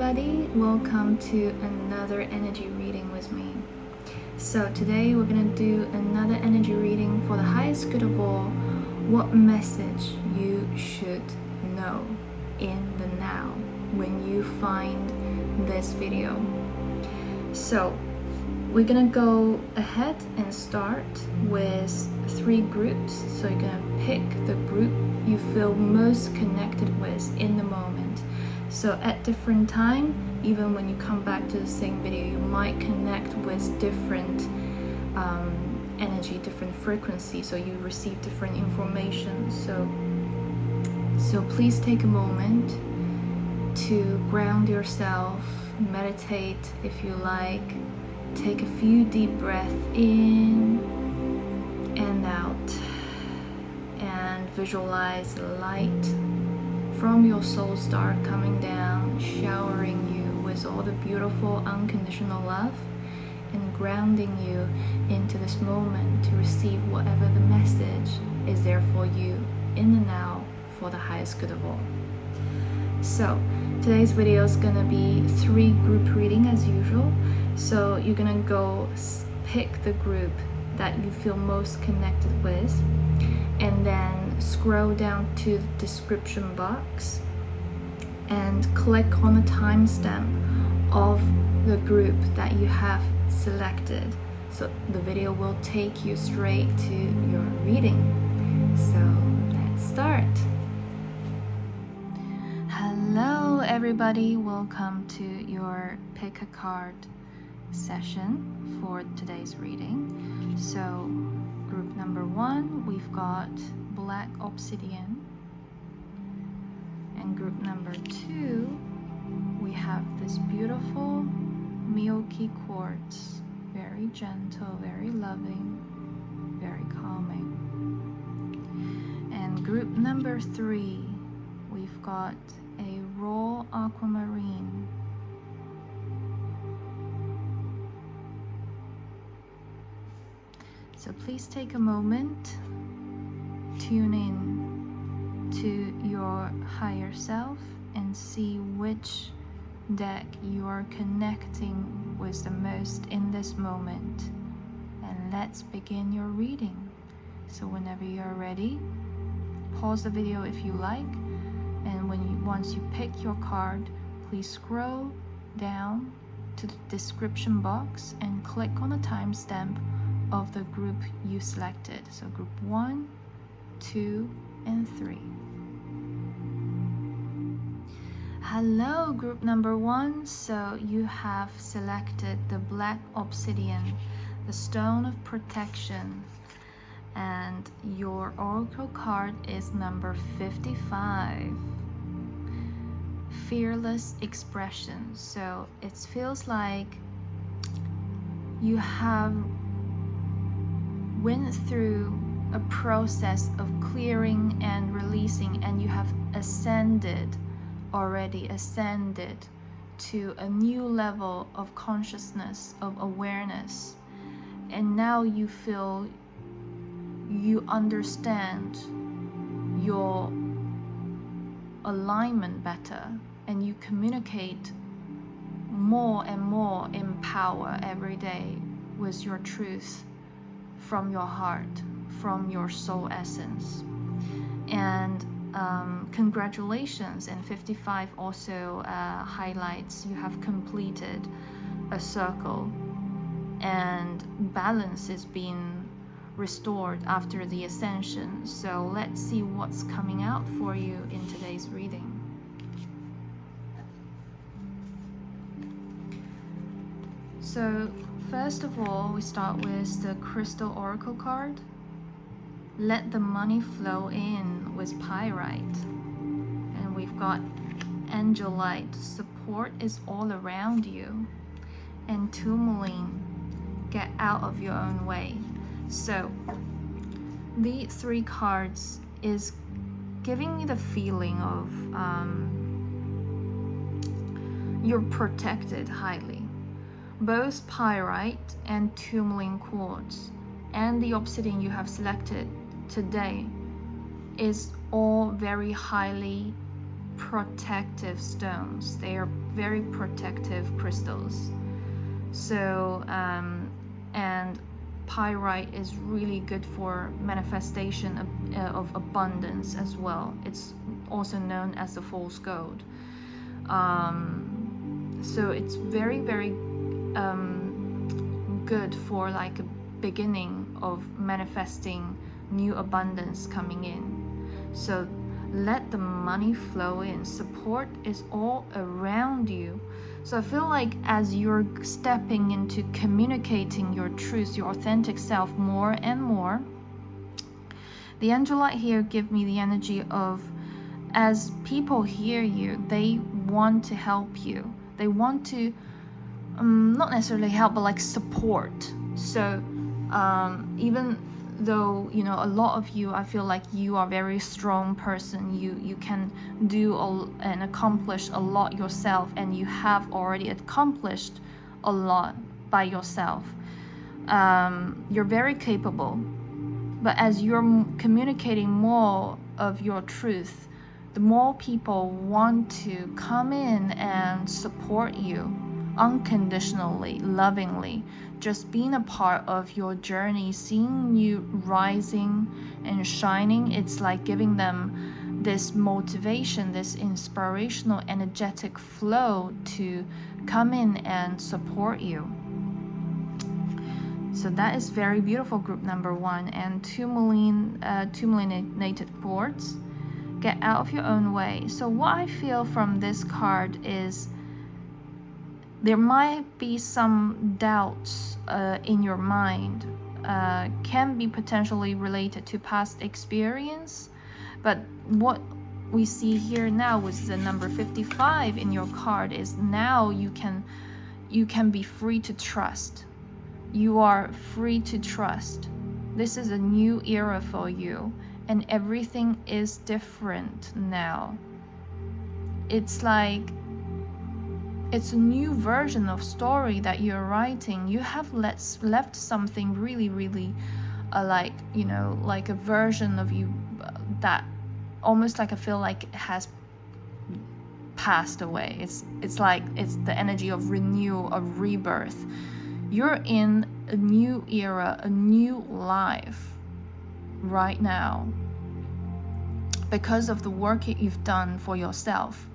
everybody, welcome to another energy reading with me. So today we're going to do another energy reading for the highest good of all, what message you should know in the now when you find this video. So we're going to go ahead and start with 3 groups. So you're going to pick the group you feel most connected with in the moment. So at different time, even when you come back to the same video, you might connect with different energy, different frequency, so you receive different information. So please take a moment to ground yourself, meditate if you like, take a few deep breaths in and out, and visualize light from your soul star coming down, showering you with all the beautiful unconditional love and grounding you into this moment to receive whatever the message is there for you in the now for the highest good of all. So today's video is gonna be 3 group reading as usual. So you're gonna go pick the group that you feel most connected with, and then scroll down to the description box and click on the timestamp of the group that you have selected. So the video will take you straight to your reading. So let's start. Hello everybody, welcome to your pick a card session for today's reading. So group number 1, we've got Black Obsidian, and group number 2, we have this beautiful milky quartz, very gentle, very loving, very calming. And group number 3, we've got a raw aquamarine. So please take a moment, tune in to your higher self and see which deck you are connecting with the most in this moment. And let's begin your reading. So whenever you're ready, pause the video if you like, and once you pick your card, please scroll down to the description box and click on the timestamp of the group you selected. So group 1, 2, and 3. Hello group number 1. So you have selected the Black Obsidian, the stone of protection, and your oracle card is number 55, fearless expression. So it feels like you have went through a process of clearing and releasing, and you have already ascended to a new level of consciousness, of awareness, and now you feel you understand your alignment better, and you communicate more and more in power every day with your truth from your heart, from your soul essence. And congratulations. And 55 also highlights you have completed a circle, and balance is being restored after the ascension. So let's see what's coming out for you in today's reading. So first of all, we start with the Crystal Oracle card. Let the money flow in with Pyrite. And we've got Angel Light, support is all around you. And Tourmaline, get out of your own way. So these 3 cards is giving me the feeling of you're protected highly. Both Pyrite and Tourmaline quartz and the obsidian you have selected today is all very highly protective stones. They are very protective crystals. So and pyrite is really good for manifestation of abundance as well. It's also known as the fool's gold. So it's very, very good for like a beginning of manifesting new abundance coming in. So let the money flow in. Support is all around you. So I feel like as you're stepping into communicating your truth, your authentic self more and more, the angel light here give me the energy of, as people hear you, they want to help you. They want to not necessarily help, but like support. So even though, you know, a lot of you, I feel like you are a very strong person, you can do and accomplish a lot yourself, and you have already accomplished a lot by yourself. You're very capable, but as you're communicating more of your truth, the more people want to come in and support you unconditionally, lovingly, just being a part of your journey, seeing you rising and shining. It's like giving them this motivation, this inspirational, energetic flow to come in and support you. So that is very beautiful, group number 1. And two illuminated boards. Get out of your own way. So what I feel from this card is there might be some doubts in your mind, can be potentially related to past experience, but what we see here now with the number 55 in your card is now you can be free to trust. You are free to trust. This is a new era for you, and everything is different now. It's like it's a new version of story that you're writing. You have left something really, really like, you know, like a version of you that almost like I feel like it has passed away. It's like it's the energy of renewal, of rebirth. You're in a new era, a new life right now because of the work you've done for yourself,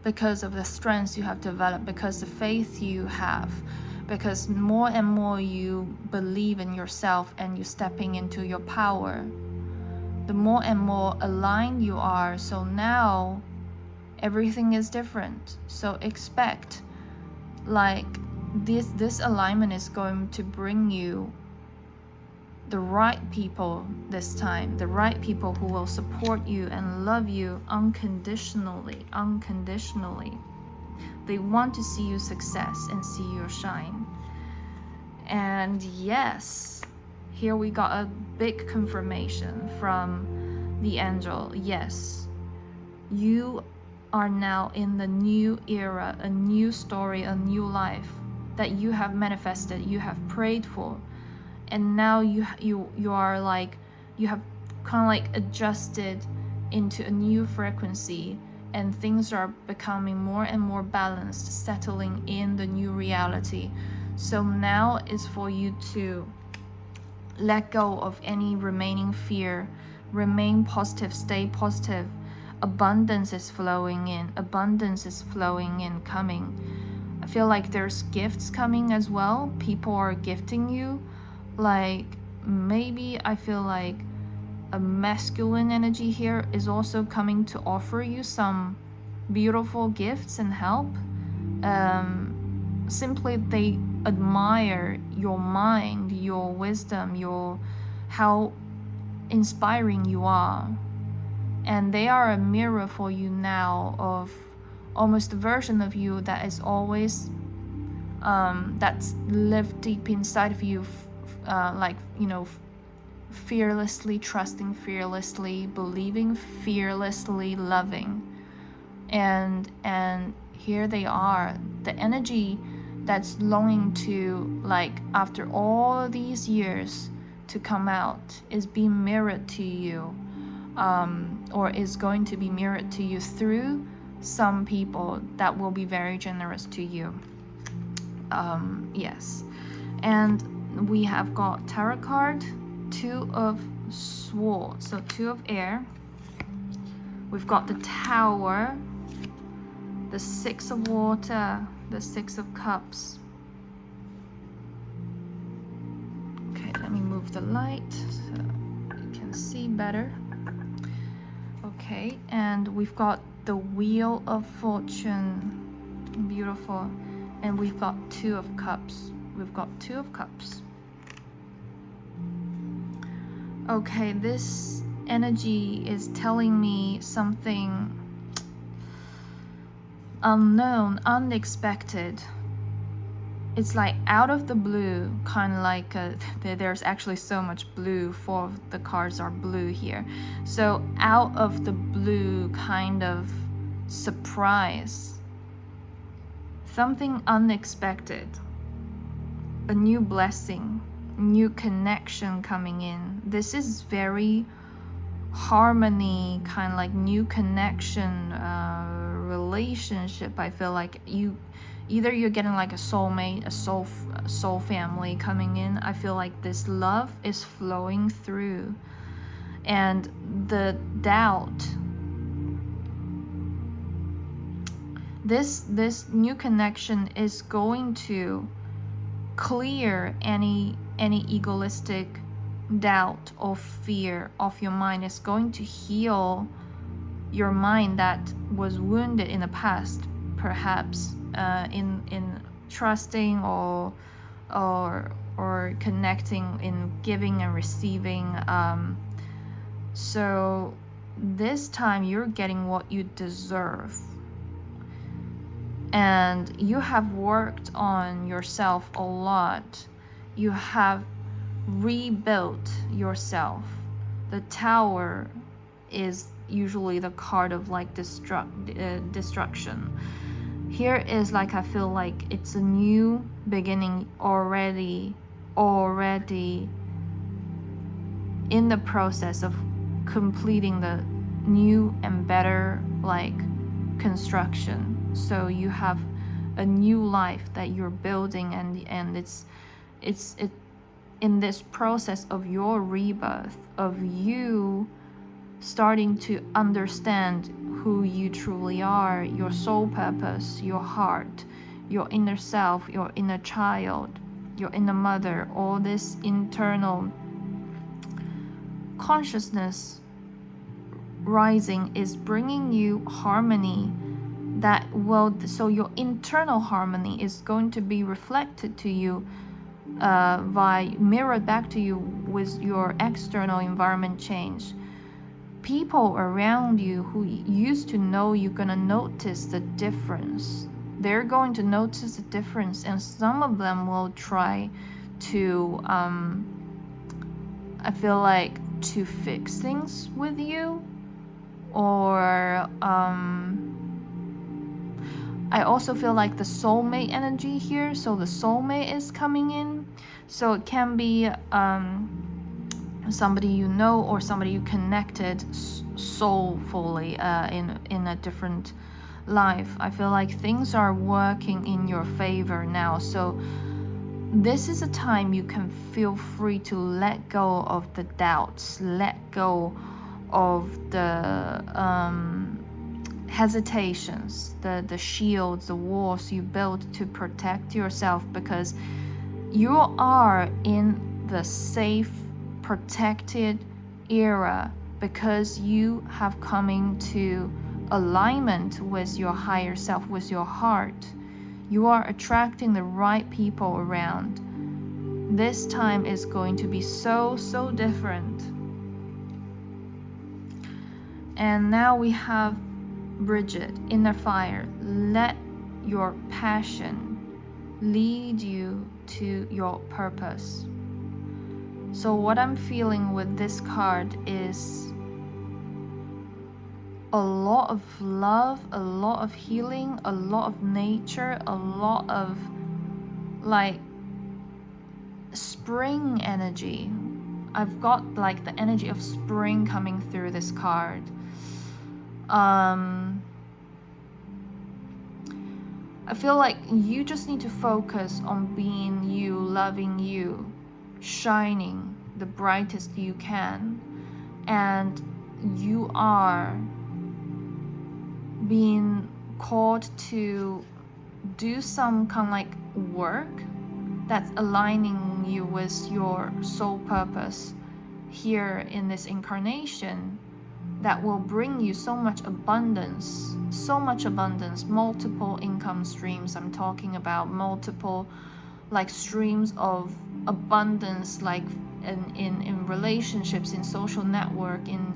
because of the strengths you have developed, because the faith you have, because more and more you believe in yourself and you're stepping into your power, the more and more aligned you are. So now everything is different. So expect like this alignment is going to bring you the right people this time, the right people who will support you and love you unconditionally. They want to see you success and see you shine. And yes, here we got a big confirmation from the angel. Yes, you are now in the new era, a new story, a new life that you have manifested, you have prayed for. And now you are like, you have kind of like adjusted into a new frequency, and things are becoming more and more balanced, settling in the new reality. So now is for you to let go of any remaining fear, remain positive, stay positive. Abundance is flowing in, coming. I feel like there's gifts coming as well. People are gifting you. Like maybe I feel like a masculine energy here is also coming to offer you some beautiful gifts and help. Simply they admire your mind, your wisdom, how inspiring you are. And they are a mirror for you now of almost a version of you that is always that's lived deep inside of you, like, you know, fearlessly trusting, fearlessly believing, fearlessly loving. And here they are, the energy that's longing to, like, after all these years to come out is being mirrored to you. or is going to be mirrored to you through some people that will be very generous to you. Yes. And we have got tarot card, 2 of swords, so 2 of air. We've got the Tower, the 6 of water, the 6 of cups. Okay, let me move the light so you can see better. Okay, and we've got the Wheel of Fortune, beautiful. And we've got 2 of cups. We've got 2 of cups. Okay, this energy is telling me something unknown, unexpected. It's like out of the blue, kind of like there's actually so much blue. 4 of the cards are blue here. So out of the blue kind of surprise. Something unexpected. A new blessing, new connection coming in. This is very harmony, kind of like new connection, relationship. I feel like you're getting like a soulmate, a soul family coming in. I feel like this love is flowing through, and the doubt, this new connection is going to clear any egoistic doubt or fear of your mind. It's going to heal your mind that was wounded in the past, perhaps in trusting or connecting, in giving and receiving. So this time you're getting what you deserve. And you have worked on yourself a lot. You have rebuilt yourself. The Tower is usually the card of like destruction. Here is like, I feel like it's a new beginning already in the process of completing the new and better like construction. So you have a new life that you're building, and it's in this process of your rebirth, of you starting to understand who you truly are, your soul purpose, your heart, your inner self, your inner child, your inner mother. All this internal consciousness rising is bringing you harmony. So your internal harmony is going to be reflected to you, mirrored back to you with your external environment change. People around you who used to know you're gonna notice the difference. They're going to notice the difference, and some of them will try to, I feel like, to fix things with you, or I also feel like the soulmate energy here. So the soulmate is coming in. So it can be somebody you know, or somebody you connected soulfully in a different life. I feel like things are working in your favor now. So this is a time you can feel free to let go of the doubts, let go of the hesitations, the shields, the walls you built to protect yourself, because you are in the safe, protected era, because you have come into alignment with your higher self, with your heart. You are attracting the right people around. This time is going to be so different. And now we have Bridget, inner fire. Let your passion lead you to your purpose. So what I'm feeling with this card is a lot of love, a lot of healing, a lot of nature, a lot of like spring energy. I've got like the energy of spring coming through this card. I feel like you just need to focus on being you, loving you, shining the brightest you can, and you are being called to do some kind of like work that's aligning you with your soul purpose here in this incarnation, that will bring you so much abundance, multiple income streams. I'm talking about multiple like streams of abundance, like in relationships, in social network, in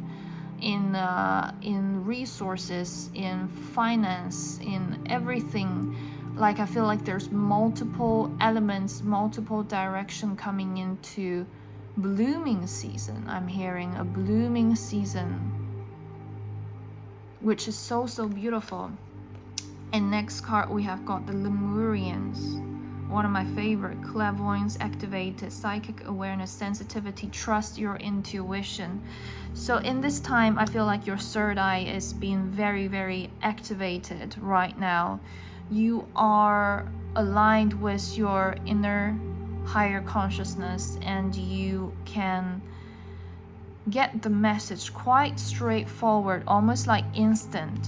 resources, in finance, in everything. Like I feel like there's multiple elements, multiple direction coming into blooming season. I'm hearing a blooming season, which is so beautiful. And next card we have got the Lemurians, one of my favorite. Clairvoyance activated, psychic awareness, sensitivity, trust your intuition. So in this time, I feel like your third eye is being very activated right now. You are aligned with your inner higher consciousness, and you can get the message quite straightforward, almost like instant.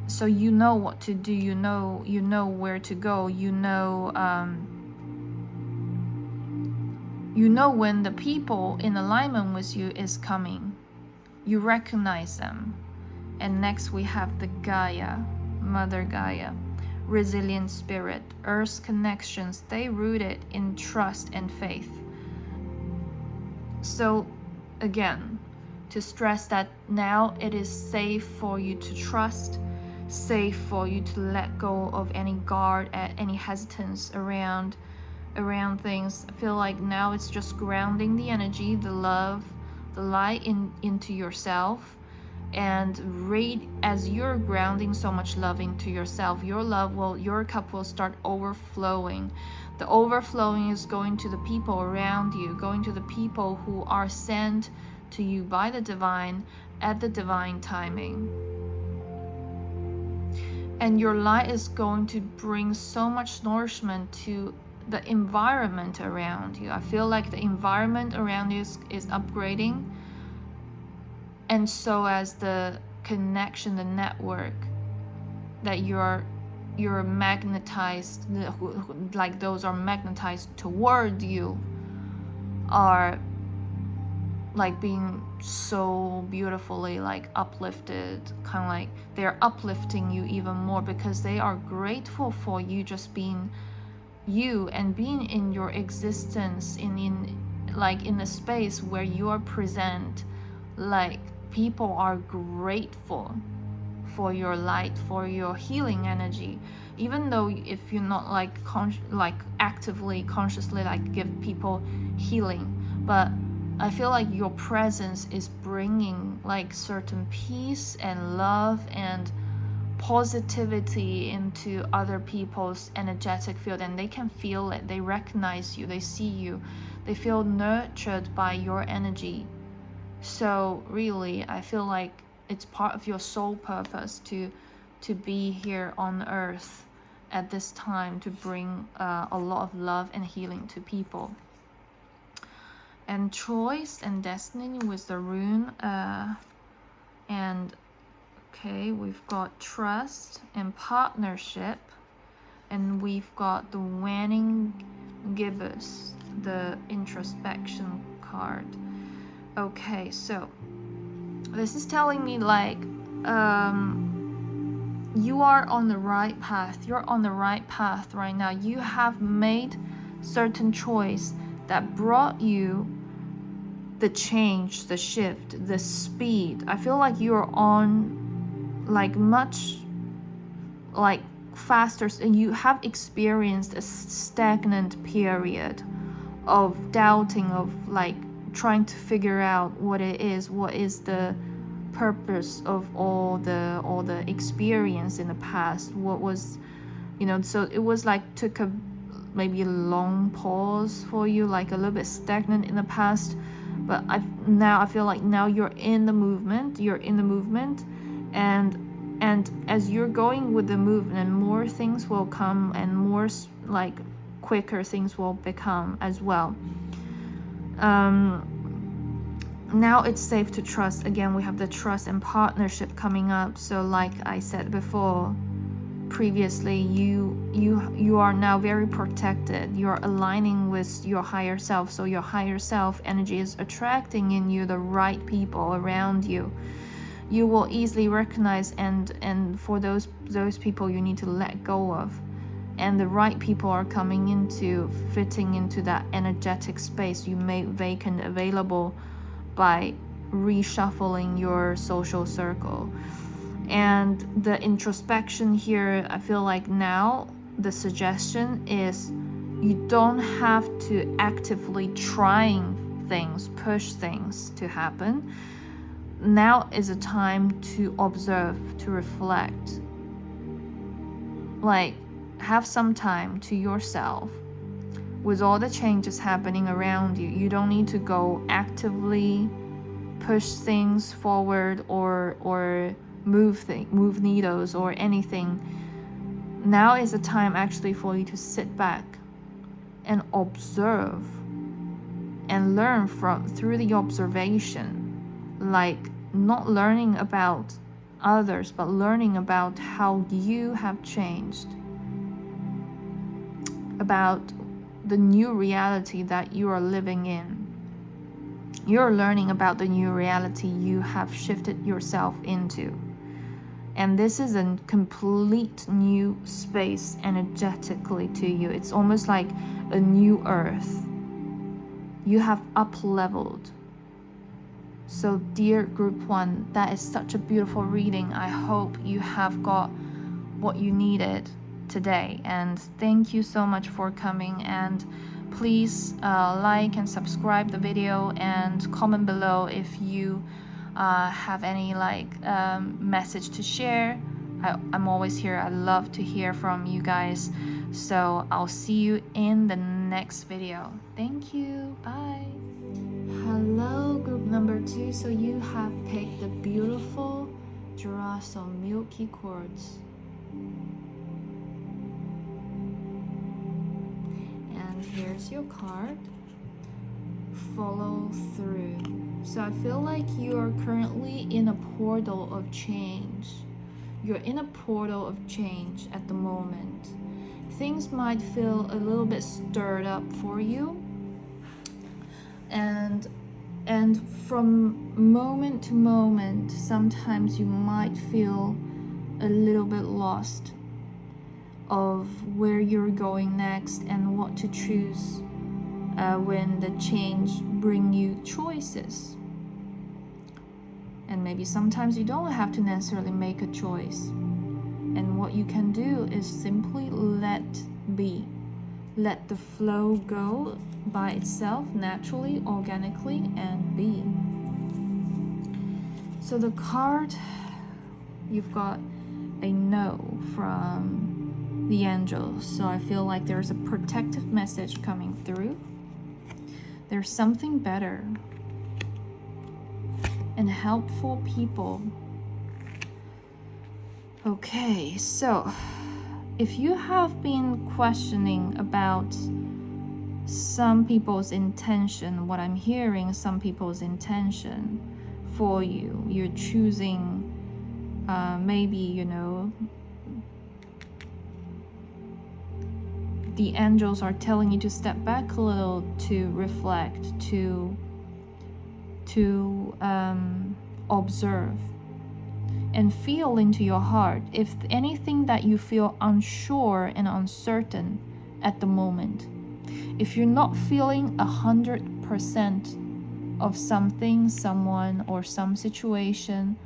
So you know what to do, you know where to go, you know when the people in alignment with you is coming. You recognize them. And next we have the Gaia, Mother Gaia, resilient spirit, Earth's connections, stay rooted in trust and faith. So again, to stress that now it is safe for you to trust, safe for you to let go of any guard, any hesitance around things. I feel like now it's just grounding the energy, the love, the light into yourself. And as you're grounding so much love into yourself, your cup will start overflowing. The overflowing is going to the people around you, going to the people who are sent to you by the divine at the divine timing. And your light is going to bring so much nourishment to the environment around you. I feel like the environment around you is upgrading, and so as the connection, the network that you're magnetized, like those are magnetized toward you, are like being so beautifully like uplifted, kind of like they're uplifting you even more, because they are grateful for you just being you and being in your existence in a space where you are present. Like people are grateful for your light, for your healing energy, even though if you're not like actively consciously like give people healing, but I feel like your presence is bringing like certain peace and love and positivity into other people's energetic field, and they can feel it, they recognize you, they see you, they feel nurtured by your energy. So really, I feel like it's part of your soul purpose to be here on earth at this time, to bring a lot of love and healing to people. And choice and destiny with the rune, and okay, we've got trust and partnership, and we've got the waning gibbous, the introspection card. Okay, so this is telling me like you are on the right path. You're on the right path right now. You have made certain choice that brought you the change, the shift, the speed. I feel like you're on like much like faster, and you have experienced a stagnant period of doubting, of like trying to figure out what is the purpose of all the experience in the past, what was, so it was like took maybe a long pause for you, like a little bit stagnant in the past. But now I feel like now you're in the movement, and as you're going with the movement, more things will come, and more like quicker things will become as well. Now it's safe to trust. Again, we have the trust and partnership coming up. So like I said before, previously, you are now very protected. You're aligning with your higher self. So your higher self energy is attracting in you the right people around you. You will easily recognize, and for those people you need to let go of, and the right people are fitting into that energetic space you made vacant available by reshuffling your social circle. And the introspection here, I feel like now the suggestion is you don't have to actively push things to happen. Now is a time to observe, to reflect. Like, have some time to yourself. With all the changes happening around you, you don't need to go actively push things forward or move needles or anything. Now is a time actually for you to sit back and observe and learn through the observation. Like, not learning about others, but learning about how you have changed, about the new reality that you are living in. You're learning about the new reality you have shifted yourself into. And this is a complete new space energetically to you. It's almost like a new earth. You have up-leveled. So dear group 1, that is such a beautiful reading. I hope you have got what you needed today. And thank you so much for coming. And please like and subscribe the video, and comment below if you have any message to share. I'm always here. I love to hear from you guys. So I'll see you in the next video. Thank you. Bye. Hello, group number 2. So you have picked the beautiful Girasso Milky Quartz. And here's your card. Follow through. So I feel like you are currently in a portal of change. You're in a portal of change at the moment. Things might feel a little bit stirred up for you. And from moment to moment, sometimes you might feel a little bit lost of where you're going next and what to choose when the change bring you choices. And maybe sometimes you don't have to necessarily make a choice. And what you can do is simply let be. Let the flow go by itself, naturally, organically, and be. So the card, you've got a no from the angels. So I feel like there's a protective message coming through. There's something better and helpful people. Okay, so if you have been questioning about some people's intention, what I'm hearing, some people's intention for you, you're choosing maybe, the angels are telling you to step back a little, to reflect, to observe and feel into your heart. If anything that you feel unsure and uncertain at the moment, if you're not feeling 100% of something, someone, or some situation,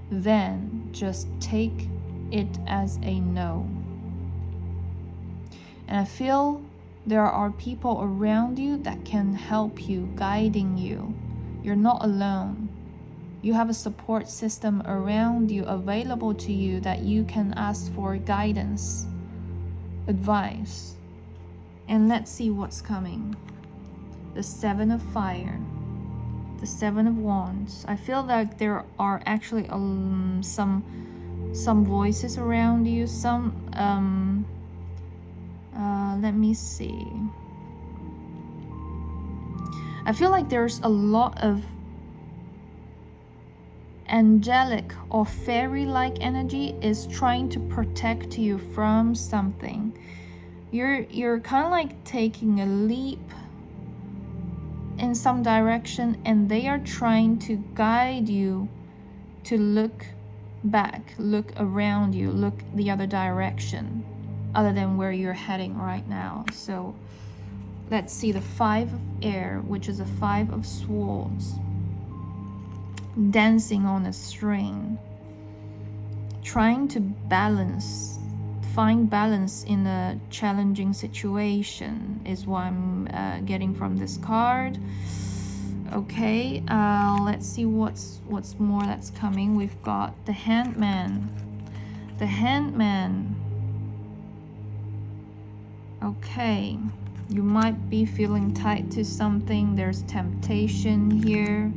then just take it as a no. And I feel there are people around you that can help you, guiding you. You're not alone. You have a support system around you, available to you, that you can ask for guidance, advice. And let's see what's coming. The 7 of Fire, the Seven of Wands. I feel like there are actually some voices around you. Let me see. I feel like there's a lot of angelic or fairy-like energy is trying to protect you from something. You're kind of like taking a leap in some direction, and they are trying to guide you to look back, look around you, look the other direction other than where you're heading right now. So let's see the Five of Air, which is a Five of Swords, dancing on a string, trying to find balance in a challenging situation is what I'm getting from this card. Okay, let's see what's more that's coming. We've got the Handman. The Handman. Okay, you might be feeling tied to something. There's temptation here.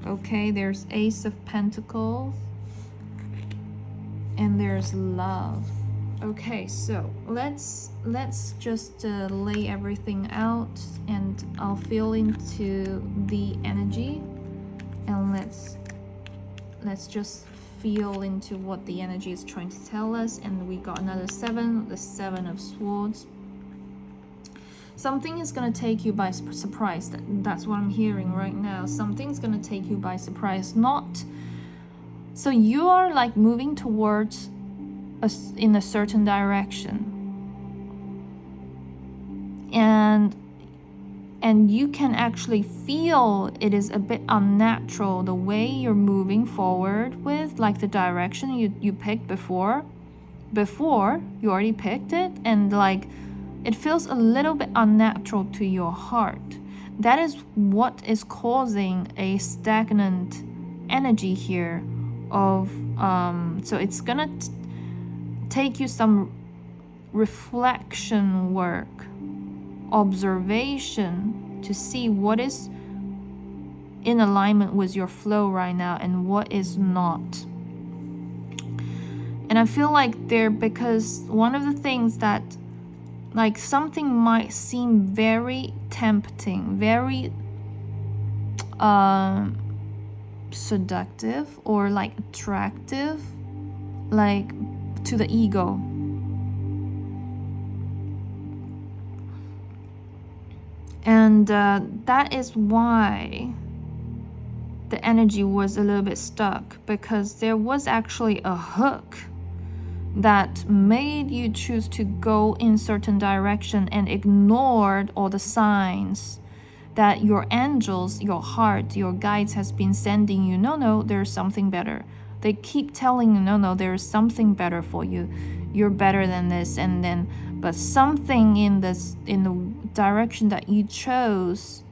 Okay, there's Ace of Pentacles. And there's love. Okay, so let's just lay everything out, and I'll feel into the energy, and let's just feel into what the energy is trying to tell us. And we got another seven, the Seven of Swords. Something is going to take you by surprise. That's what I'm hearing right now. Something's going to take you by surprise. So you are like moving towards in a certain direction, and you can actually feel it is a bit unnatural the way you're moving forward with, like the direction you picked before you already picked it, and like it feels a little bit unnatural to your heart. That is what is causing a stagnant energy here of so it's gonna take you some reflection work, observation, to see what is in alignment with your flow right now and what is not. And I feel like because one of the things that, like, something might seem very tempting, very seductive or like attractive, like to the ego. And that is why the energy was a little bit stuck, because there was actually a hook that made you choose to go in certain direction and ignored all the signs that your angels, your heart, your guides has been sending you. No, there's something better. They keep telling you, no, there's something better for you. You're better than this. And then, but something in the direction that you chose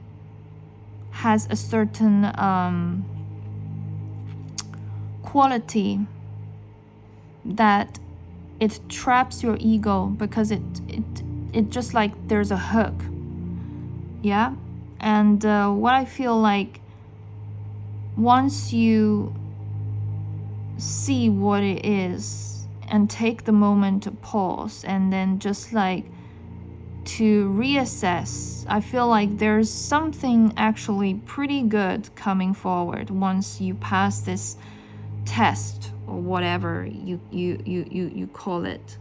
has a certain quality that it traps your ego, because it just like there's a hook. Yeah. And what I feel like, once you see what it is and take the moment to pause and then just like to reassess, I feel like there's something actually pretty good coming forward once you pass this test or whatever you call it.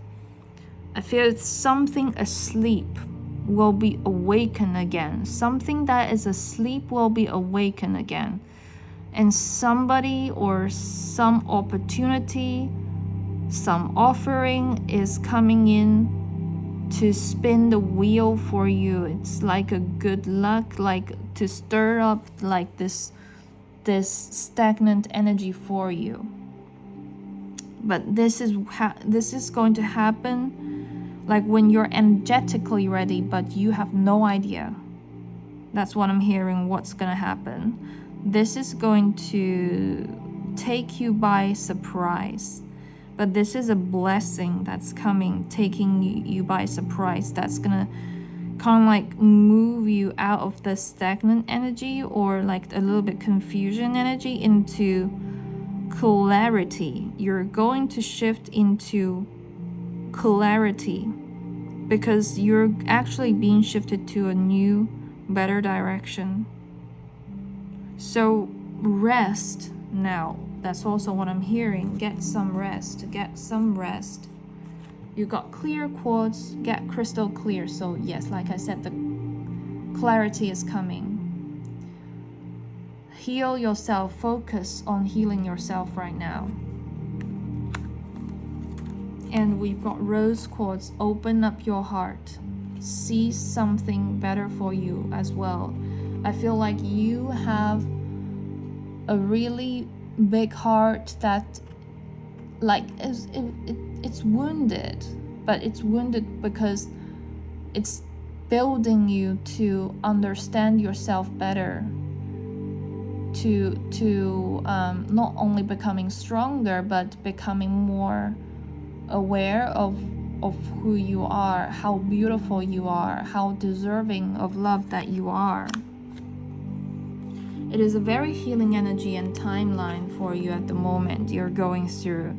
I feel it's something asleep will be awakened again. Something that is asleep will be awakened again. And somebody or some opportunity, some offering is coming in to spin the wheel for you. It's like a good luck, like to stir up like this stagnant energy for you. But this is going to happen like when you're energetically ready, but you have no idea. That's what I'm hearing, what's gonna happen. This is going to take you by surprise, but this is a blessing that's coming, taking you by surprise. That's gonna kind of like move you out of the stagnant energy or like a little bit confusion energy into clarity. You're going to shift into clarity because you're actually being shifted to a new, better direction. So rest now. That's also what I'm hearing. Get some rest. Get some rest. You got clear quartz, get crystal clear. So yes, like I said, the clarity is coming. Heal yourself. Focus on healing yourself right now. And we've got rose quartz. Open up your heart. See something better for you as well. I feel like you have a really big heart that like it's wounded, but it's wounded because it's building you to understand yourself better, to not only becoming stronger but becoming more aware of who you are, how beautiful you are, how deserving of love that you are. It is a very healing energy and timeline for you at the moment you're going through.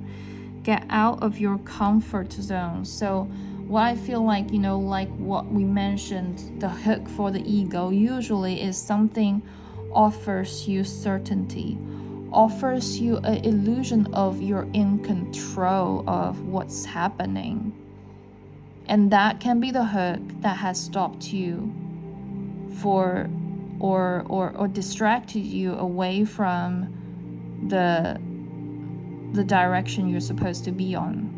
Get out of your comfort zone. So what I feel like, like what we mentioned, the hook for the ego usually is something offers you certainty, offers you an illusion of you're in control of what's happening. And that can be the hook that has stopped you for or distracted you away from the direction you're supposed to be on.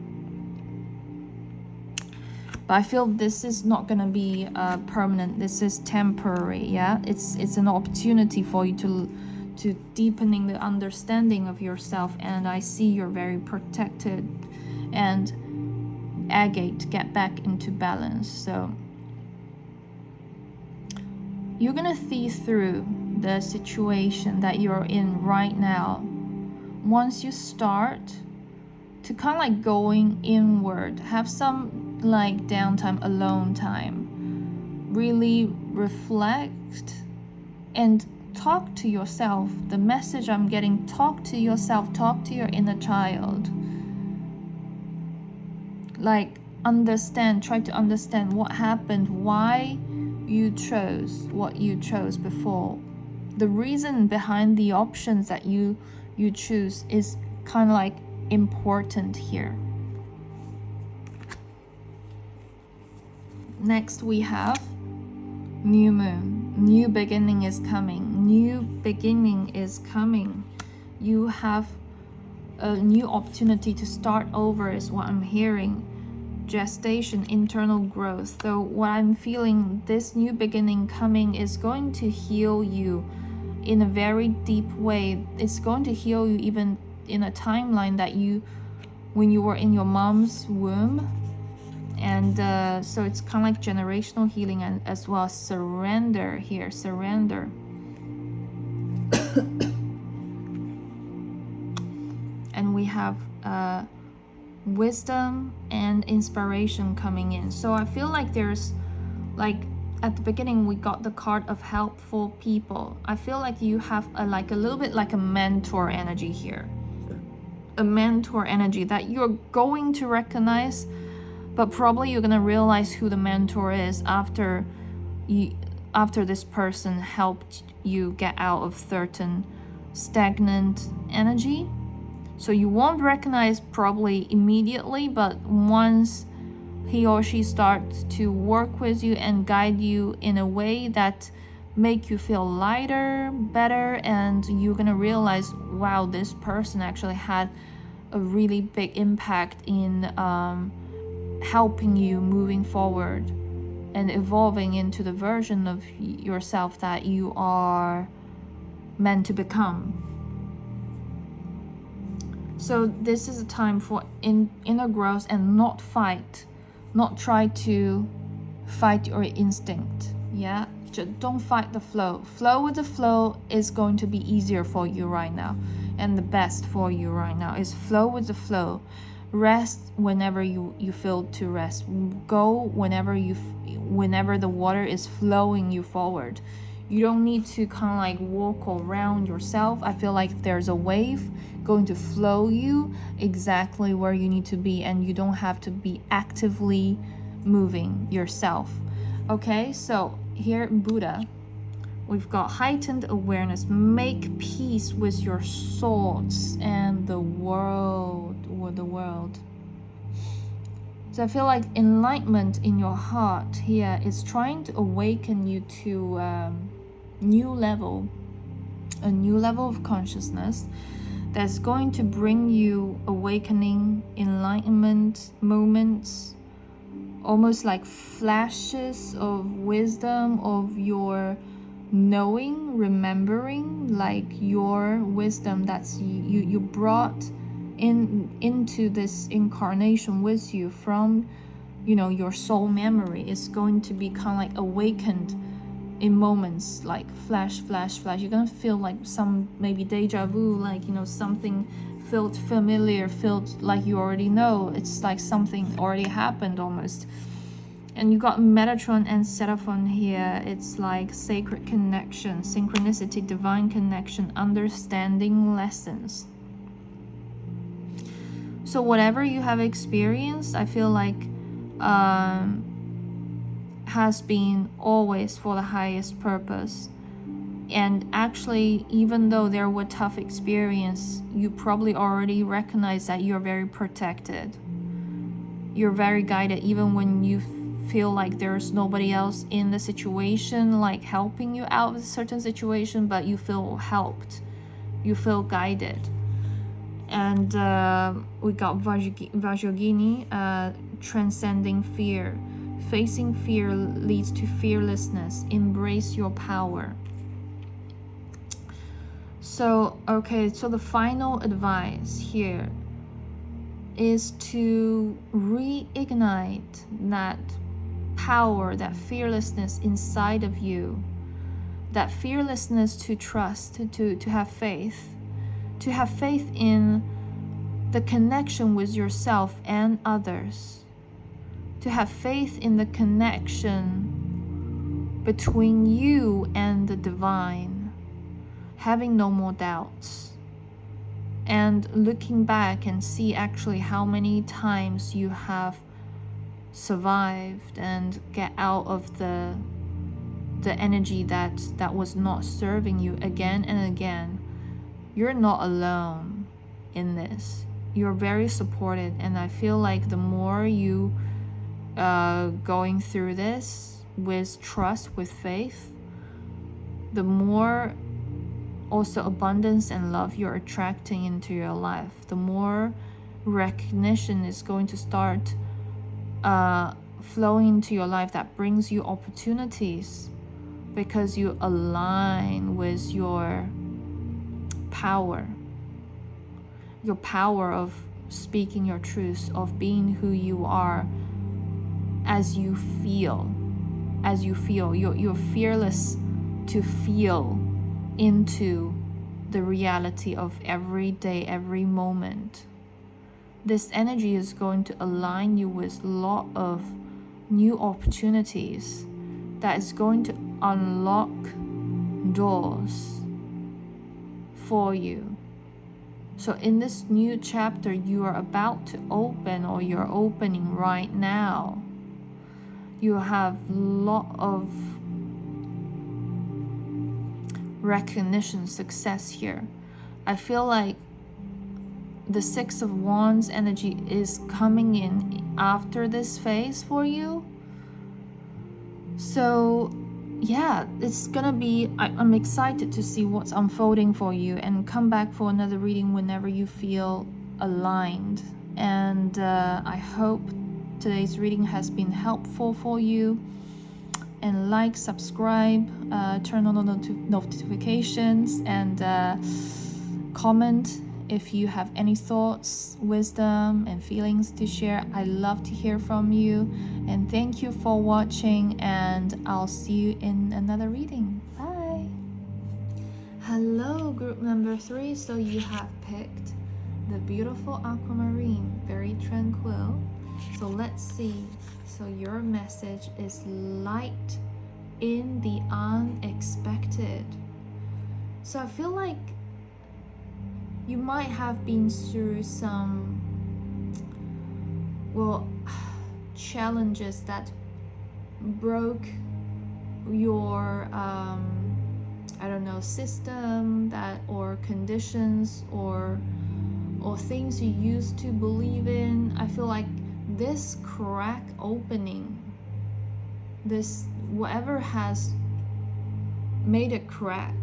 But I feel this is not going to be permanent. This is temporary. Yeah, it's an opportunity for you to deepening the understanding of yourself. And I see you're very protected and agate, get back into balance. So you're gonna see through the situation that you're in right now. Once you start to kind of like going inward, have some like downtime, alone time, really reflect and talk to yourself. The message I'm getting, talk to yourself, talk to your inner child. Like try to understand what happened, why you chose what you chose before. The reason behind the options that you choose is kind of like important here. Next we have new moon. New beginning is coming. New beginning is coming. You have a new opportunity to start over is what I'm hearing. Gestation, internal growth. So what I'm feeling, this new beginning coming is going to heal you in a very deep way. It's going to heal you even in a timeline that when you were in your mom's womb. And so it's kind of like generational healing and as well as surrender here, surrender. And we have wisdom and inspiration coming in. So I feel like there's like at the beginning we got the card of helpful people. I feel like you have a little bit like a mentor energy here. A mentor energy that you're going to recognize, but probably you're gonna realize who the mentor is after this person helped you get out of certain stagnant energy. So you won't recognize probably immediately, but once he or she starts to work with you and guide you in a way that make you feel lighter, better, and you're gonna realize, wow, this person actually had a really big impact in helping you moving forward and evolving into the version of yourself that you are meant to become. So this is a time for inner growth and not try to fight your instinct. Yeah, just don't fight the flow. Flow with the flow is going to be easier for you right now, and the best for you right now is flow with the flow. Rest whenever you feel to rest. Go whenever the water is flowing you forward. You don't need to kind of like walk around yourself. I feel like there's a wave going to flow you exactly where you need to be, and you don't have to be actively moving yourself. Okay, so here Buddha, we've got heightened awareness. Make peace with your thoughts and the world. So I feel like enlightenment in your heart here is trying to awaken you to a new level of consciousness that's going to bring you awakening, enlightenment moments, almost like flashes of wisdom, of your knowing, remembering, like your wisdom that's you brought into this incarnation with you from, you know, your soul memory. Is going to be kind of like awakened in moments, like flash. You're gonna feel like some maybe deja vu, like, you know, something felt familiar, felt like you already know. It's like something already happened almost. And you got Metatron and Seraphon here. It's like sacred connection, synchronicity, divine connection, understanding lessons. So whatever you have experienced, I feel like has been always for the highest purpose. And actually, even though there were tough experiences, you probably already recognize that you're very protected. You're very guided, even when you feel like there's nobody else in the situation, like helping you out with a certain situation, but you feel helped. You feel guided. And we got Vajragini, transcending fear. Facing fear leads to fearlessness. Embrace your power. So, okay, so the final advice here is to reignite that power, that fearlessness inside of you. That fearlessness to trust, to have faith. To have faith in the connection with yourself and others. To have faith in the connection between you and the divine. Having no more doubts. And looking back and see actually how many times you have survived and get out of the energy that was not serving you again and again. You're not alone in this. You're very supported, and I feel like the more you going through this with trust, with faith, the more also abundance and love you're attracting into your life. The more recognition is going to start flowing into your life that brings you opportunities, because you align with your power of speaking your truth, of being who you are as you feel. You're fearless to feel into the reality of every day, every moment. This energy is going to align you with a lot of new opportunities that is going to unlock doors for you. So in this new chapter you are about to open, or you're opening right now, you have a lot of recognition, success here. I feel like the Six of Wands energy is coming in after this phase for you. So yeah, it's gonna be, I'm excited to see what's unfolding for you, and come back for another reading whenever you feel aligned. And I hope today's reading has been helpful for you. And like, subscribe, turn on the notifications, and comment if you have any thoughts, wisdom, and feelings to share. I love to hear from you. And thank you for watching, and I'll see you in another reading. Bye. Hello, group number 3. So you have picked the beautiful aquamarine, very tranquil. So let's see. So your message is light in the unexpected. So I feel like you might have been through some, well, challenges that broke your I don't know, system, that or conditions or things you used to believe in. I feel like this crack opening, this whatever has made a crack,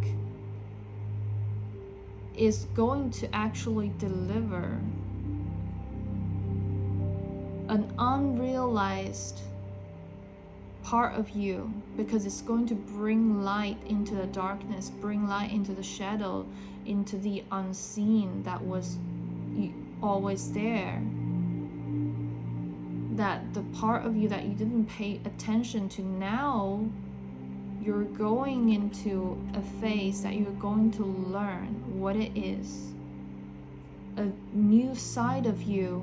is going to actually deliver an unrealized part of you, because it's going to bring light into the darkness, bring light into the shadow, into the unseen that was always there, that the part of you that you didn't pay attention to, now you're going into a phase that you're going to learn what it is, a new side of you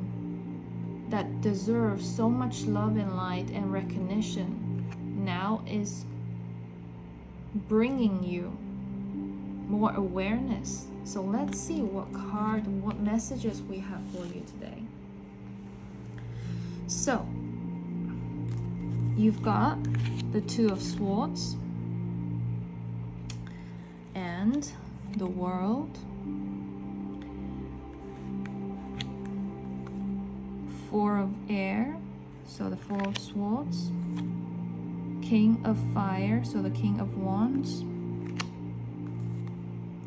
that deserves so much love and light and recognition now is bringing you more awareness. So let's see what card, what messages we have for you today. So you've got the Two of Swords and the World, Four of Air, so the Four of Swords, King of Fire, so the King of Wands,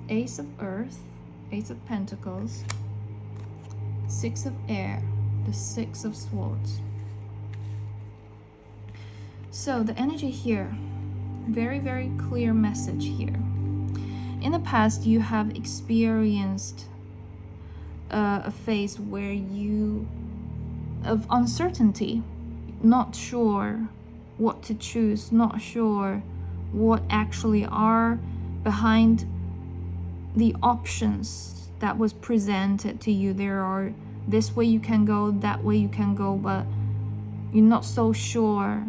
Ace of Earth, Ace of Pentacles, Six of Air, the Six of Swords. So the energy here, very, very clear message here. In the past, you have experienced a phase where you, of uncertainty, not sure what to choose, not sure what actually are behind the options that was presented to you. There are this way you can go, that way you can go, but you're not so sure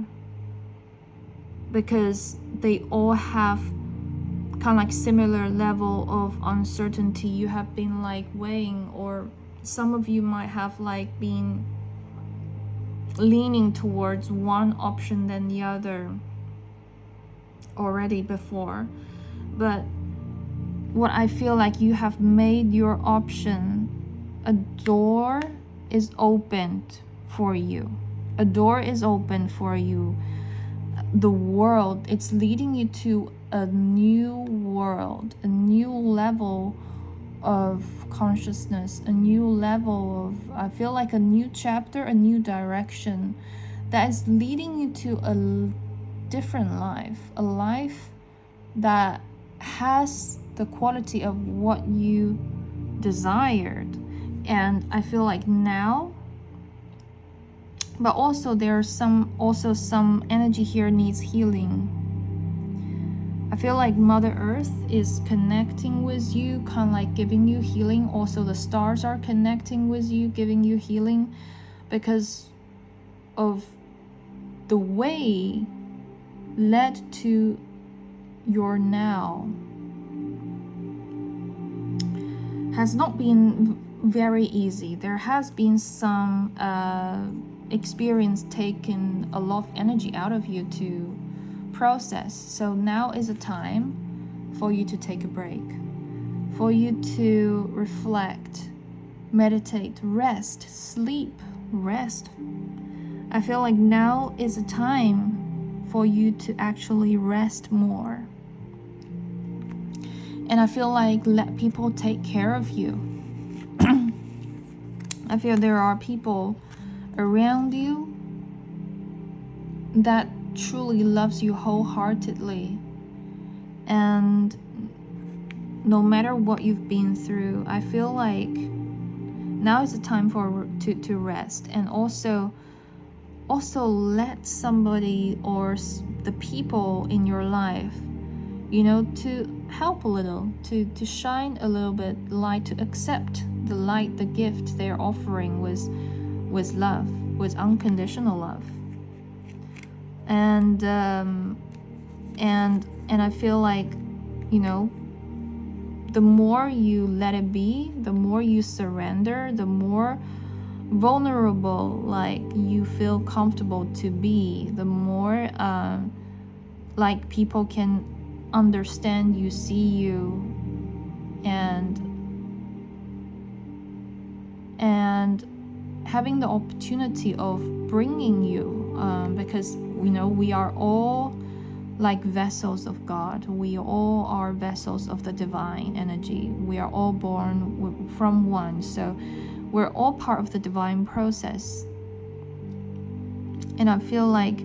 because they all have kind of like similar level of uncertainty. You have been like weighing, or some of you might have like been leaning towards one option than the other already before. But what I feel like you have made your option, a door is opened for you. A door is open for you. The world, it's leading you to a new world, a new level of consciousness, a new level of, I feel like a new chapter, a new direction that is leading you to a different life, a life that has the quality of what you desired. And I feel like now, but also there's some energy here needs healing. I feel like Mother Earth is connecting with you, kind of like giving you healing. Also the stars are connecting with you, giving you healing, because of the way led to your now has not been very easy. There has been some experience taking a lot of energy out of you to process. So now is a time for you to take a break, for you to reflect, meditate, rest, sleep, rest. I feel like now is a time for you to actually rest more. And I feel like let people take care of you. I feel there are people around you that truly loves you wholeheartedly, and no matter what you've been through, I feel like now is the time for to rest, and also let somebody or the people in your life, you know, to help a little, to shine a little bit light, to accept the light, the gift they're offering was love, was unconditional love. And I feel like, you know, the more you let it be, the more you surrender, the more vulnerable like you feel comfortable to be, the more like people can understand you, see you, and having the opportunity of bringing you, because you know we are all like vessels of God. We all are vessels of the divine energy. We are all born from one, so we're all part of the divine process. And I feel like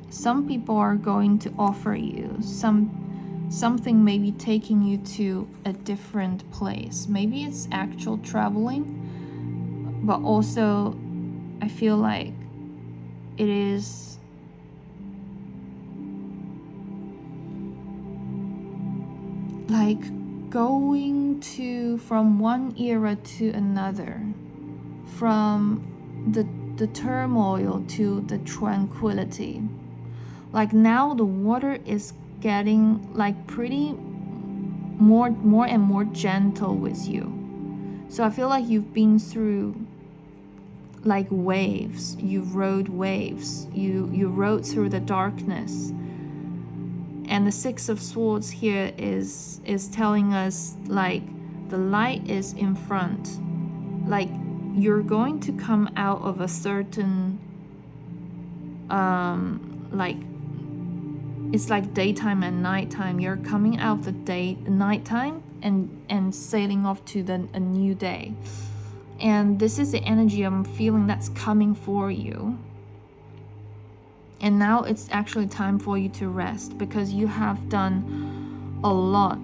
some people are going to offer you something, maybe taking you to a different place. Maybe it's actual traveling, but also I feel like it is like going to from one era to another, from the turmoil to the tranquility. Like now the water is getting like pretty more and more gentle with you. So I feel like you've been through like waves, you rode waves, you rode through the darkness. And the Six of Swords here is telling us like the light is in front. Like you're going to come out of a certain like it's like daytime and nighttime. You're coming out of the nighttime and sailing off to a new day. And this is the energy I'm feeling that's coming for you. And now it's actually time for you to rest, because you have done a lot.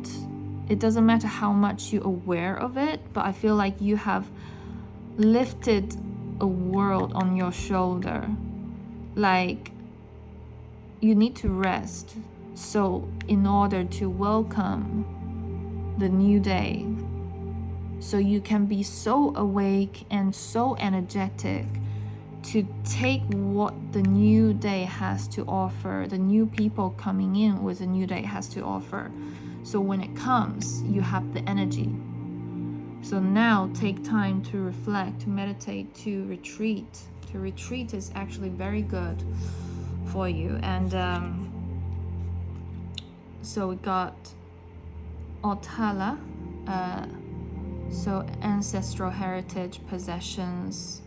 It doesn't matter how much you're aware of it, but I feel like you have lifted a world on your shoulder. Like you need to rest, so in order to welcome the new day, so you can be so awake and so energetic to take what the new day has to offer, the new people coming in with the new day has to offer. So when it comes, you have the energy. So now take time to reflect, to meditate, to retreat. To retreat is actually very good for you. And so we got Otala, so ancestral heritage, possessions.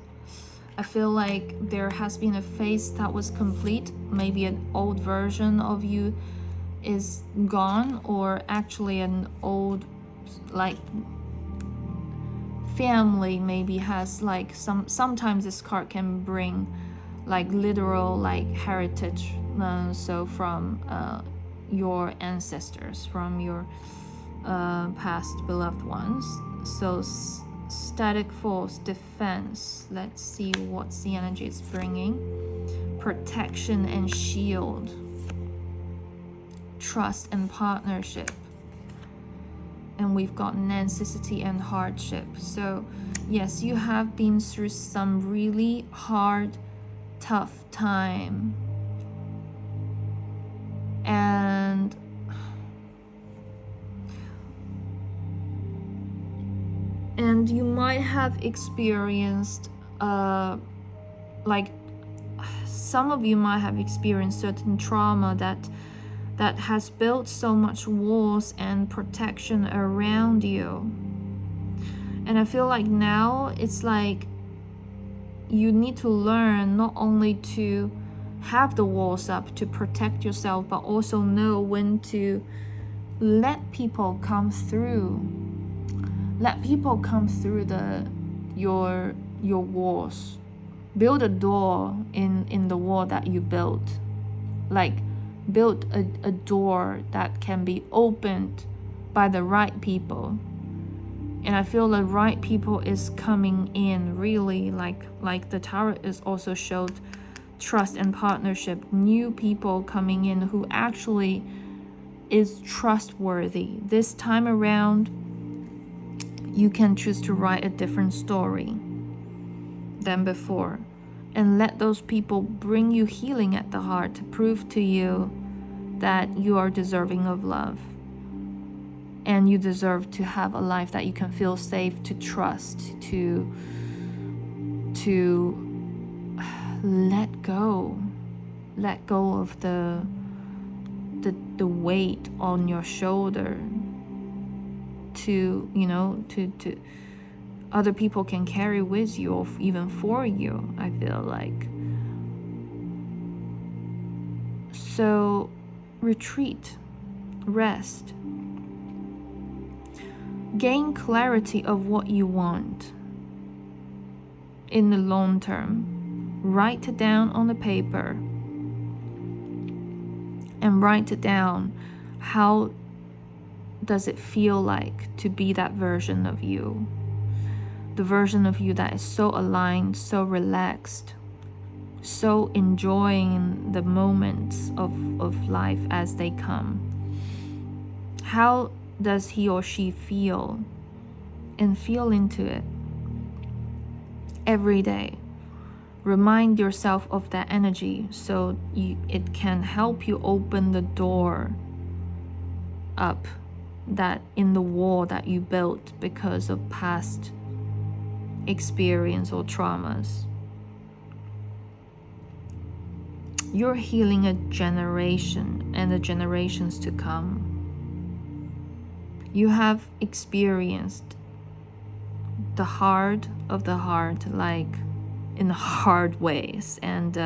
I feel like there has been a phase that was complete. Maybe an old version of you is gone, or actually an old like family maybe has like sometimes this card can bring like literal like heritage, so from your ancestors, from your past beloved ones. So static force, defense. Let's see what's the energy it's bringing. Protection and shield, trust and partnership. And we've got necessity and hardship. So yes, you have been through some really hard, tough time. And you might have experienced like some of you might have experienced certain trauma that has built so much walls and protection around you. And I feel like now it's like you need to learn not only to have the walls up to protect yourself, but also know when to let people come through. Let people come through your walls. Build a door in the wall that you built. Like build a door that can be opened by the right people. And I feel the right people is coming in really, like the tarot is also showed trust and partnership, new people coming in who actually is trustworthy. This time around, you can choose to write a different story than before, and let those people bring you healing at the heart to prove to you that you are deserving of love, and you deserve to have a life that you can feel safe to trust, to let go of the weight on your shoulder, to other people can carry with you, or even for you, I feel like. So retreat, rest, gain clarity of what you want in the long term. Write it down on the paper, and write it down. How does it feel like to be that version of you? The version of you that is so aligned, so relaxed, so enjoying the moments of life as they come. How does he or she feel? And feel into it every day. Remind yourself of that energy so it can help you open the door up that in the wall that you built because of past experience or traumas. You're healing a generation and the generations to come. You have experienced the heart of the heart, like in hard ways, and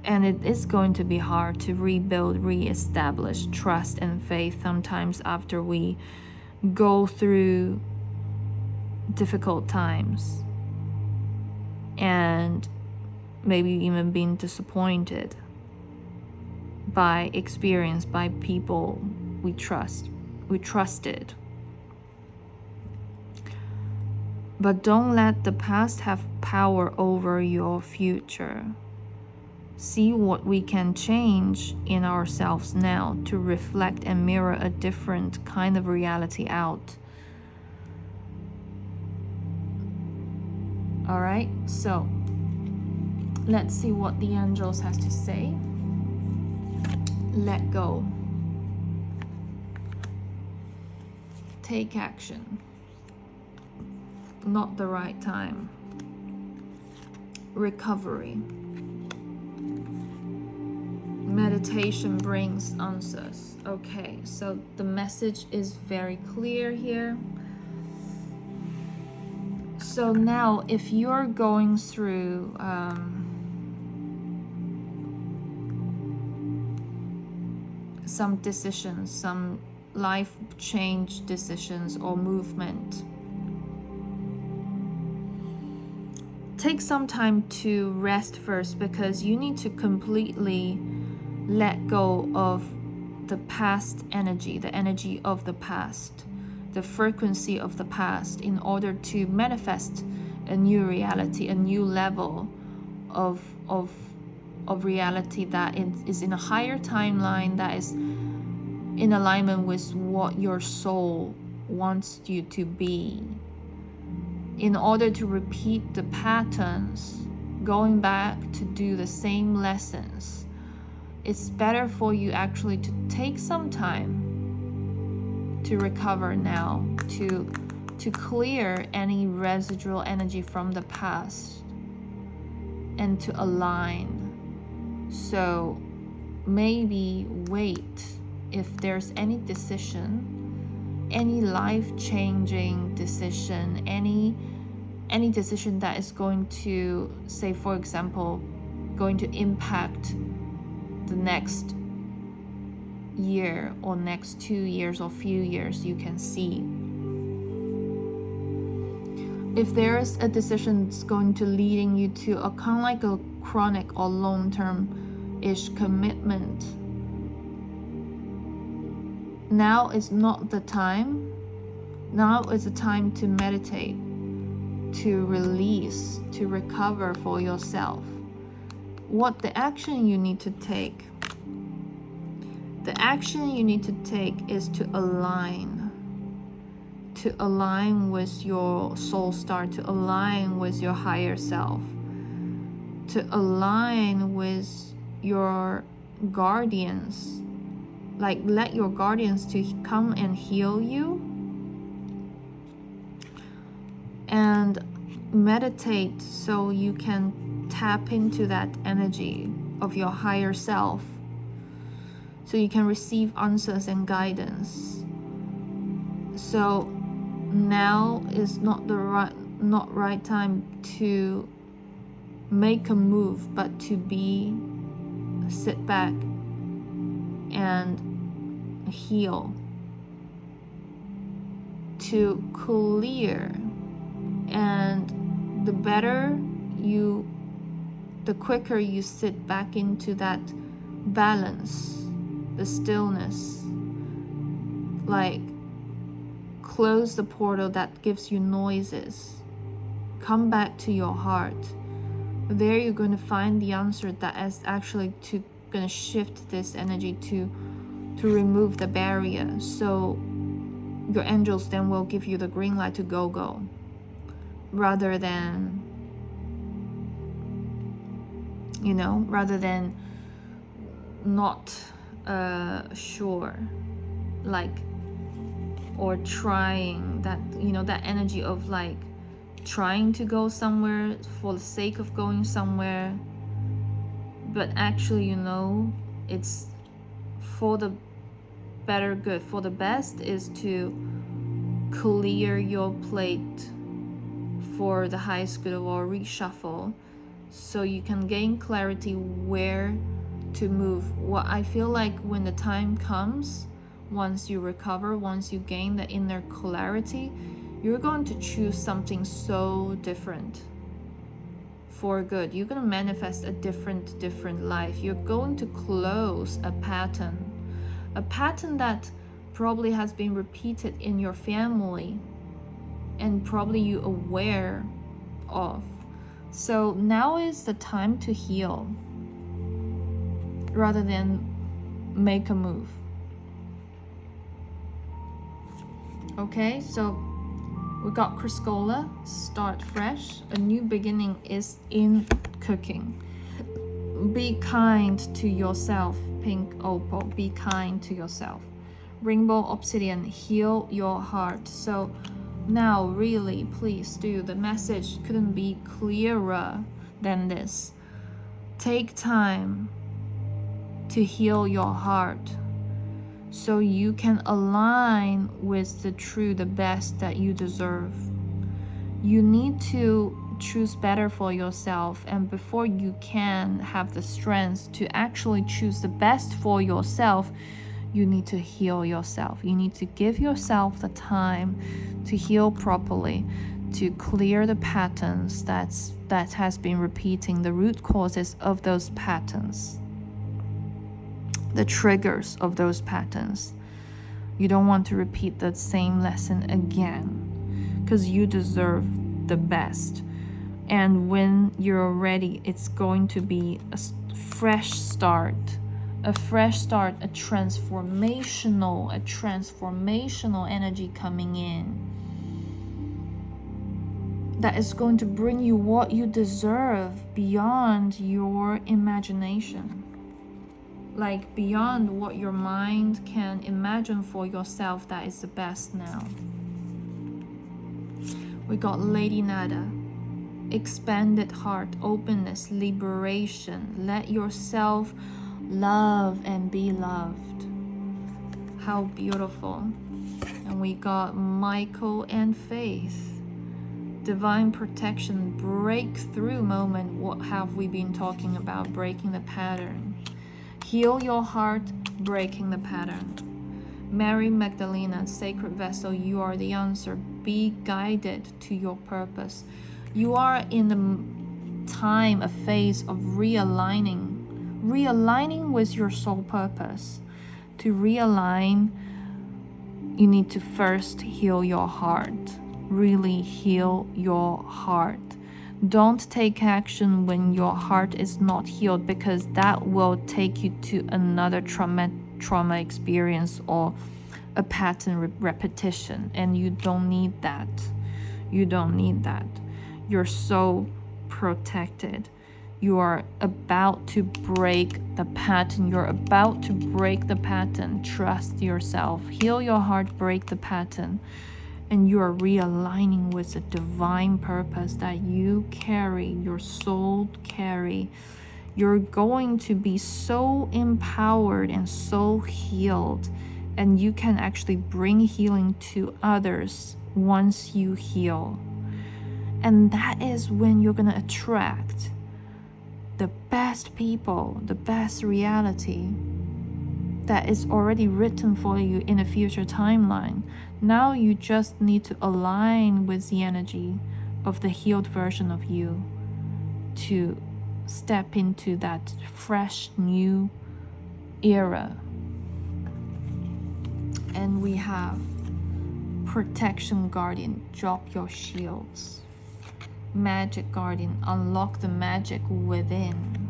it is going to be hard to rebuild, reestablish trust and faith sometimes after we go through difficult times, and maybe even being disappointed by experience, by people we trusted. But don't let the past have power over your future. See what we can change in ourselves now to reflect and mirror a different kind of reality out. All right, so let's see what the angels has to say. Let go. Take action. Not the right time. Recovery. Meditation brings answers. Okay, so the message is very clear here. So now if you're going through some decisions, some life change decisions or movement, take some time to rest first, because you need to completely let go of the past energy, the energy of the past, the frequency of the past, in order to manifest a new reality, a new level of reality that is in a higher timeline, that is in alignment with what your soul wants you to be. In order to repeat the patterns, going back to do the same lessons, it's better for you actually to take some time to recover now, to clear any residual energy from the past and to align. So maybe wait if there's any decision, any life-changing decision, any decision that is going to, say for example, going to impact the next year or next 2 years or few years, you can see. If there is a decision that's going to leading you to a kind of like a chronic or long-term-ish commitment, now is not the time. Now is the time to meditate, to release, to recover for yourself. What the action you need to take? The action you need to take is to align with your soul star, to align with your higher self, to align with your guardians. Like, let your guardians to come and heal you, and meditate so you can tap into that energy of your higher self, so you can receive answers and guidance. So now is not the right time to make a move, but to sit back and heal, to clear. And the quicker you sit back into that balance, the stillness, like close the portal that gives you noises, come back to your heart. There you're going to find the answer that is actually going to shift this energy to remove the barrier. So your angels then will give you the green light to go, rather than not sure, like, or trying that, that energy of like trying to go somewhere for the sake of going somewhere, but actually it's for the better good, for the best, is to clear your plate for the highest good, or reshuffle, so you can gain clarity where to move. What I feel like, when the time comes, once you recover, once you gain the inner clarity, you're going to choose something so different for good. You're going to manifest a different life. You're going to close a pattern that probably has been repeated in your family, and probably you aware of. So now is the time to heal, rather than make a move. Okay, so we got Criscola, start fresh. A new beginning is in cooking. Be kind to yourself, Pink Opal. Be kind to yourself. Rainbow Obsidian, heal your heart. So now, really, please do. The message couldn't be clearer than this. Take time to heal your heart, so you can align with the best that you deserve. You need to choose better for yourself, and before you can have the strength to actually choose the best for yourself, you need to heal yourself. You need to give yourself the time to heal properly, to clear the patterns that has been repeating, the root causes of those patterns, the triggers of those patterns. You don't want to repeat the same lesson again, because you deserve the best. And when you're ready, it's going to be a fresh start, a transformational energy coming in, that is going to bring you what you deserve beyond your imagination, like beyond what your mind can imagine for yourself. That is the best now. We got Lady Nada, expanded heart, openness, liberation. Let yourself love and be loved. How beautiful. And we got Michael and Faith, divine protection, breakthrough moment. What have we been talking about? Breaking the pattern. Heal your heart, breaking the pattern. Mary Magdalena, sacred vessel, you are the answer. Be guided to your purpose. You are in the time, a phase of realigning with your soul purpose. To realign, you need to first heal your heart. really heal your heart. Don't take action when your heart is not healed, because that will take you to another trauma experience or a pattern repetition, and you don't need that. You don't need that. You're so protected. You are about to break the pattern. You're about to break the pattern. Trust yourself. Heal your heart, break the pattern. And you are realigning with the divine purpose that you carry, your soul carry. You're going to be so empowered and so healed. And you can actually bring healing to others once you heal. And that is when you're going to attract the best people, the best reality that is already written for you in a future timeline. Now you just need to align with the energy of the healed version of you to step into that fresh new era. And we have Protection Guardian, drop your shields. Magic Guardian, unlock the magic within.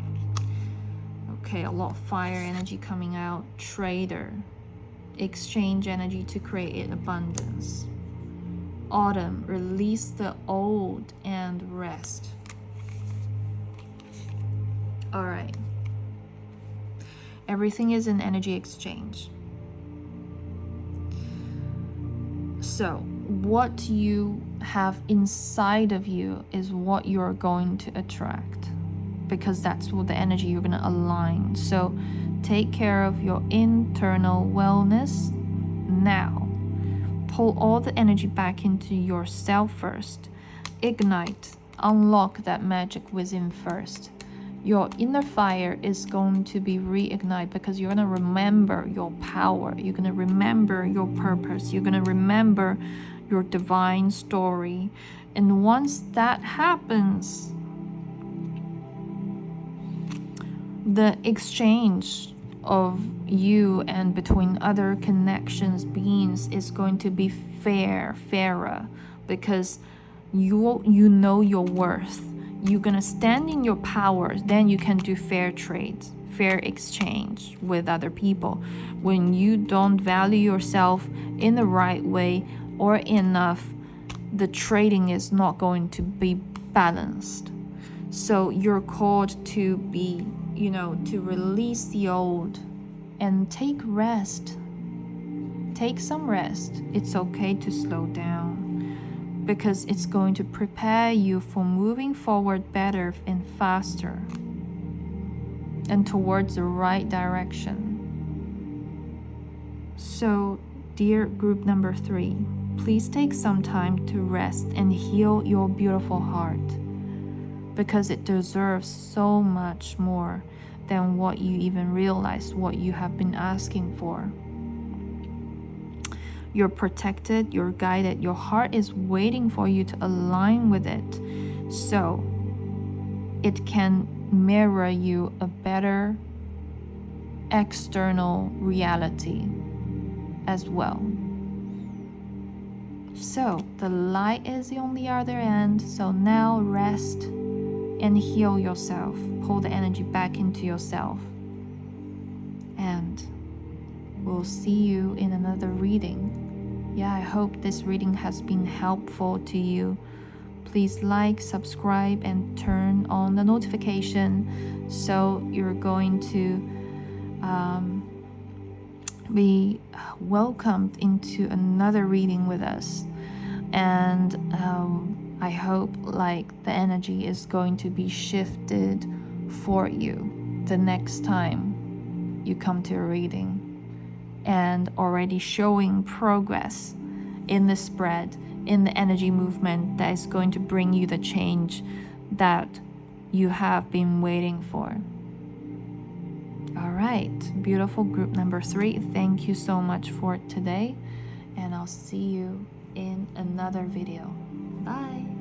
Okay, a lot of fire energy coming out. Trader, exchange energy to create abundance. Autumn, release the old and rest. All right. Everything is an energy exchange. So what you have inside of you is what you're going to attract, because that's what the energy you're going to align. So take care of your internal wellness now. Pull all the energy back into yourself first. Ignite, unlock that magic within first. Your inner fire is going to be reignited, because you're going to remember your power. You're going to remember your purpose. You're going to remember your divine story. And once that happens, the exchange of you and between other connections, beings, is going to be fairer, because you know your worth. You're gonna stand in your power. Then you can do fair trade, fair exchange with other people. When you don't value yourself in the right way or enough, the trading is not going to be balanced. So you're called to be, to release the old and take rest. Take some rest. It's okay to slow down, because it's going to prepare you for moving forward better and faster and towards the right direction. So, dear group number 3, please take some time to rest and heal your beautiful heart, because it deserves so much more than what you even realize, what you have been asking for. You're protected, you're guided, your heart is waiting for you to align with it, so it can mirror you a better external reality as well. So the light is on the other end, so now rest and heal yourself. Pull the energy back into yourself. And we'll see you in another reading. Yeah, I hope this reading has been helpful to you. Please like, subscribe, and turn on the notification so you're going to be welcomed into another reading with us. And I hope the energy is going to be shifted for you the next time you come to a reading, and already showing progress in the spread, in the energy movement that is going to bring you the change that you have been waiting for. All right, beautiful group number 3, thank you so much for today, and I'll see you in another video. Bye.